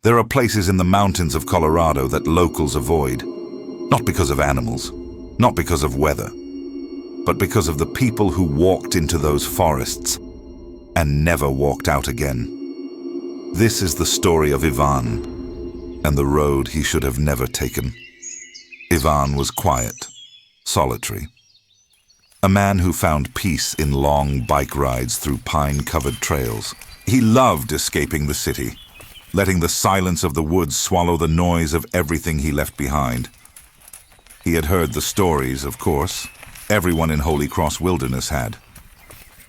There are places in the mountains of Colorado that locals avoid, not because of animals, not because of weather, but because of the people who walked into those forests and never walked out again. This is the story of Ivan and the road he should have never taken. Ivan was quiet, solitary. A man who found peace in long bike rides through pine-covered trails. He loved escaping the city, letting the silence of the woods swallow the noise of everything he left behind. He had heard the stories, of course. Everyone in Holy Cross Wilderness had.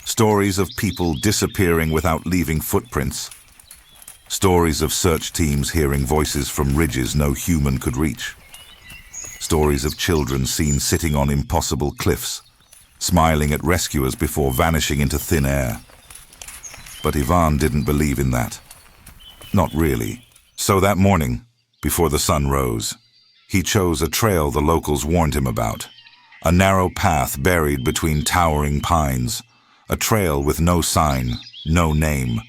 Stories of people disappearing without leaving footprints. Stories of search teams hearing voices from ridges no human could reach. Stories of children seen sitting on impossible cliffs, smiling at rescuers before vanishing into thin air. But Ivan didn't believe in that. Not really. So that morning, before the sun rose, he chose a trail the locals warned him about. A narrow path buried between towering pines. A trail with no sign, no name.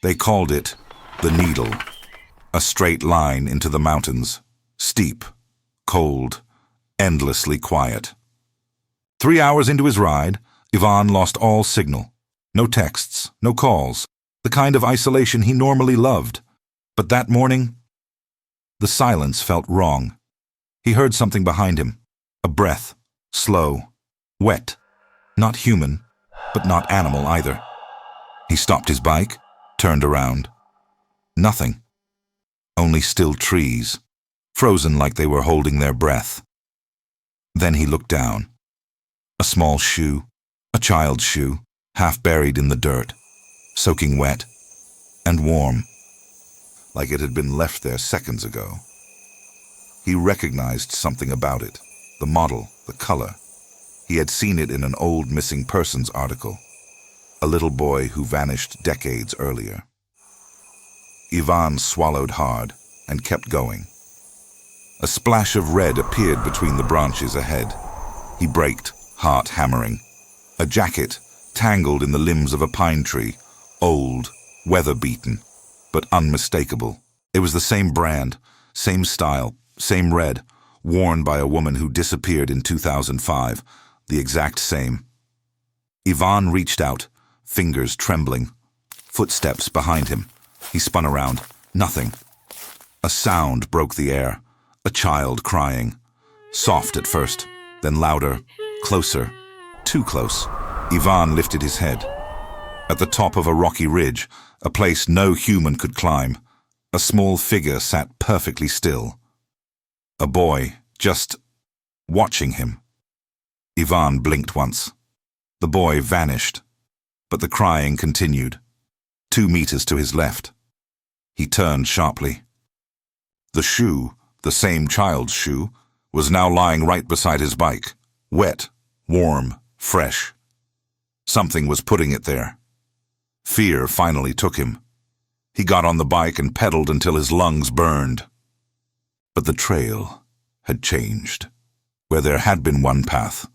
They called it the Needle. A straight line into the mountains. Steep, cold, endlessly quiet. 3 hours into his ride, Ivan lost all signal. No texts, no calls. The kind of isolation he normally loved. But that morning, the silence felt wrong. He heard something behind him. A breath, slow, wet. Not human, but not animal either. He stopped his bike, turned around. Nothing. Only still trees, frozen like they were holding their breath. Then he looked down. A small shoe, a child's shoe, half buried in the dirt, soaking wet and warm, like it had been left there seconds ago. He recognized something about it, the model, the color. He had seen it in an old missing persons article, a little boy who vanished decades earlier. Ivan swallowed hard and kept going. A splash of red appeared between the branches ahead. He braked, heart hammering. A jacket tangled in the limbs of a pine tree, old, weather-beaten, but unmistakable. It was the same brand, same style, same red, worn by a woman who disappeared in 2005, the exact same. Ivan reached out, fingers trembling. Footsteps behind him. He spun around. Nothing. A sound broke the air. A child crying. Soft at first, then louder, closer, too close. Ivan lifted his head. At the top of a rocky ridge, a place no human could climb, a small figure sat perfectly still. A boy, just watching him. Ivan blinked once. The boy vanished, but the crying continued. 2 meters to his left. He turned sharply. The shoe, the same child's shoe, was now lying right beside his bike, wet, warm, fresh. Something was putting it there. Fear finally took him. He got on the bike and pedaled until his lungs burned. But the trail had changed. Where there had been one path,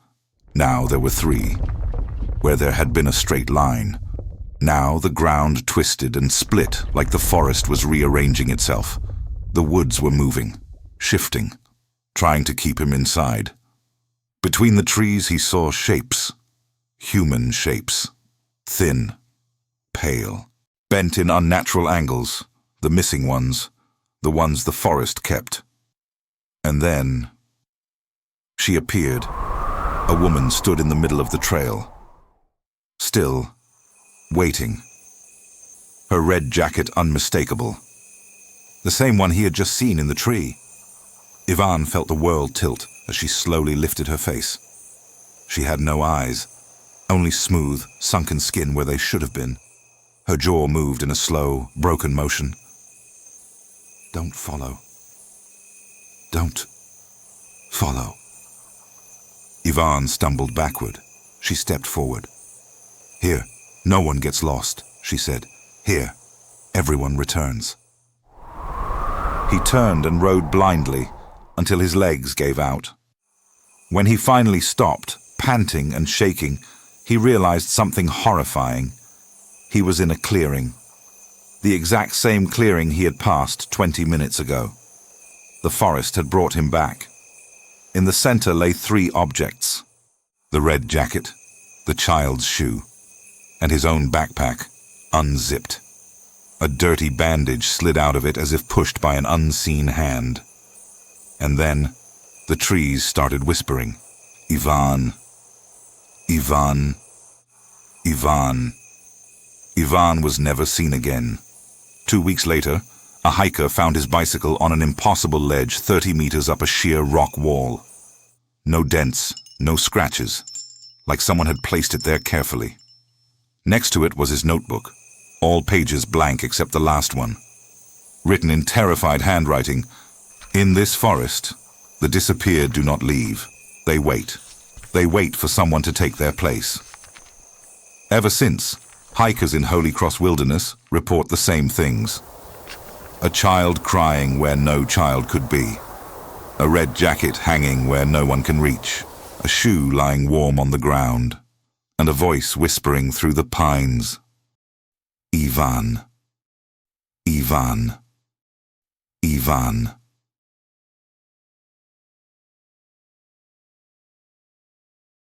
now there were 3. Where there had been a straight line, now the ground twisted and split like the forest was rearranging itself. The woods were moving, shifting, trying to keep him inside. Between the trees he saw shapes, human shapes, thin, pale, bent in unnatural angles, the missing ones, the ones the forest kept. And then she appeared. A woman stood in the middle of the trail, still, waiting. Her red jacket unmistakable, the same one he had just seen in the tree. Ivan felt the world tilt as she slowly lifted her face. She had no eyes, only smooth, sunken skin where they should have been. Her jaw moved in a slow, broken motion. Don't follow. Don't follow. Ivan stumbled backward. She stepped forward. Here, no one gets lost, she said. Here, everyone returns. He turned and rode blindly until his legs gave out. When he finally stopped, panting and shaking, he realized something horrifying. He was in a clearing. The exact same clearing he had passed 20 minutes ago. The forest had brought him back. In the center lay 3 objects: the red jacket, the child's shoe, and his own backpack, unzipped. A dirty bandage slid out of it as if pushed by an unseen hand. And then, the trees started whispering, "Ivan, Ivan, Ivan." Ivan was never seen again. 2 weeks later, a hiker found his bicycle on an impossible ledge 30 meters up a sheer rock wall. No dents, no scratches, like someone had placed it there carefully. Next to it was his notebook, all pages blank except the last one. Written in terrified handwriting, "In this forest, the disappeared do not leave. They wait. They wait for someone to take their place." Ever since, hikers in Holy Cross Wilderness report the same things. A child crying where no child could be. A red jacket hanging where no one can reach. A shoe lying warm on the ground. And a voice whispering through the pines. "Ivan. Ivan. Ivan."